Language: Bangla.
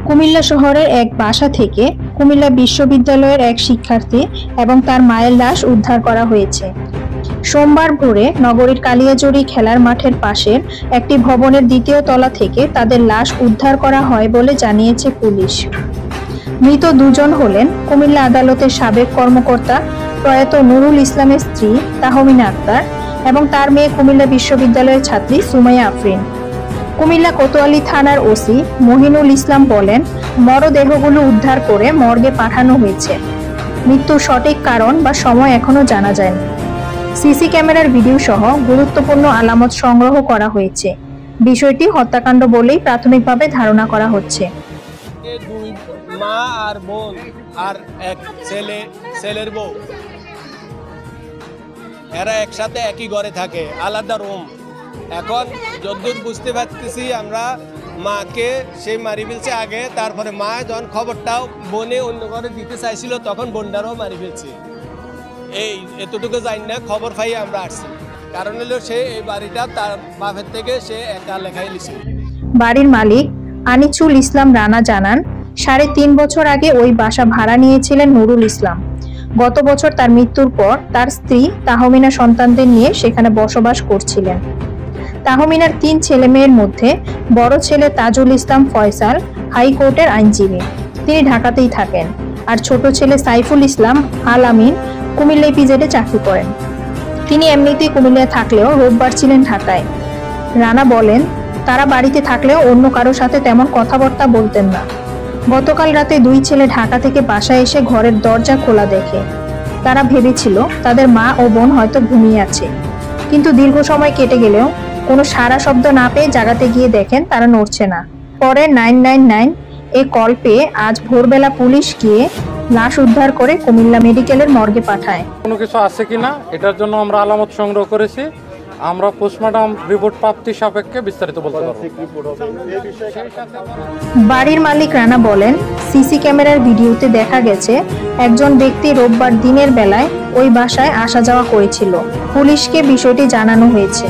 কুমিল্লা শহরের এক বাসা থেকে কুমিল্লা বিশ্ববিদ্যালয়ের এক শিক্ষার্থী এবং তার মায়ের লাশ উদ্ধার করা হয়েছে। সোমবার ভোরে নগরীর কালিয়াজুড়ি খেলার মাঠের পাশের একটি ভবনের দ্বিতীয় তলা থেকে তাদের লাশ উদ্ধার করা হয় বলে জানিয়েছে পুলিশ। মৃত দুজন হলেন কুমিল্লা আদালতের সাবেক কর্মকর্তা প্রয়াত নুরুল ইসলামের স্ত্রী তাহমিনা আক্তার এবং তার মেয়ে কুমিল্লা বিশ্ববিদ্যালয়ের ছাত্রী সুমাইয়া আফরিন। কুমিল্লা কোতোয়ালি থানার ওসি মহিনুল ইসলাম বলেন, মরদেহগুলো উদ্ধার করে মর্গে পাঠানো হয়েছে। মৃত্যুর সঠিক কারণ বা সময় এখনো জানা যায়নি। সিসি ক্যামেরার ভিডিও সহ গুরুত্বপূর্ণ আলামত সংগ্রহ করা হয়েছে। বিষয়টি হত্যাকাণ্ড বলেই প্রাথমিকভাবে ধারণা করা হচ্ছে। দুই মা আর বোন আর এক ছেলের বউ, এরা একসাথে একই ঘরে থাকে, আলাদা রুম। এখন যতদূর বুঝতে পারতেছি আমরা, মাকে সে মারি ফেলছে আগে, তারপরে মা যখন খবরটাও বোনে অন্য ঘরে দিতে চাইছিল তখন বোনটারও মারি ফেলছে। এই এতটুকু জানি না, খবর পাই আমরা আসছি। কারণ হলো সে এই বাড়িটা তার বাপের থেকে সে একা লেখাই লিছে। বাড়ির মালিক আনিচুল ইসলাম রানা জানান, 3.5 বছর আগে ওই বাসা ভাড়া নিয়েছিলেন নুরুল ইসলাম। গত বছর তার মৃত্যুর পর তার স্ত্রী তাহমিনা সন্তানদের নিয়ে সেখানে বসবাস করছিলেন। তাহমিনার 3 ছেলে মেয়ের মধ্যে বড় ছেলে তাজুল ইসলাম ফয়সাল হাইকোর্টের আইনজীবী, তিনি ঢাকাতেই থাকেন। আর ছোট ছেলে সাইফুল ইসলাম আল আমিন কুমিল্লা ইপিজেডে চাকরি করেন। তিনি এমনিতেই কুমিল্লায় থাকলেও রোববার ছিলেন ঢাকায়। রানা বলেন, তারা বাড়িতে থাকলেও অন্য কারোর সাথে তেমন কথাবার্তা বলতেন না। গতকাল রাতে 2 ছেলে ঢাকা থেকে বাসায় এসে ঘরের দরজা খোলা দেখে। তারা ভেবেছিল তাদের মা ও বোন হয়তো ঘুমিয়ে আছে, কিন্তু দীর্ঘ সময় কেটে গেলেও কোনো সাড়া শব্দ না পেয়ে জাগাতে গিয়ে দেখেন তারা নড়ছে না। পরে 999 এ কল পেয়ে আজ ভোরবেলা পুলিশ গিয়ে লাশ উদ্ধার করে কুমিল্লা মেডিকেলের মর্গে পাঠায়। কোনো কিছু আছে কিনা এটার জন্য আমরা আলামত সংগ্রহ করেছি। আমরা পোস্টমর্টম রিপোর্ট প্রাপ্তি সাপেক্ষে বিস্তারিত বলতে পারব। বাড়ির মালিক রানা বলেন, সিসি ক্যামেরার ভিডিওতে দেখা গেছে একজন ব্যক্তি রোববার দিনের বেলায় ওই বাসায় আসা যাওয়া করেছিল। পুলিশকে বিষয়টি জানানো হয়েছে।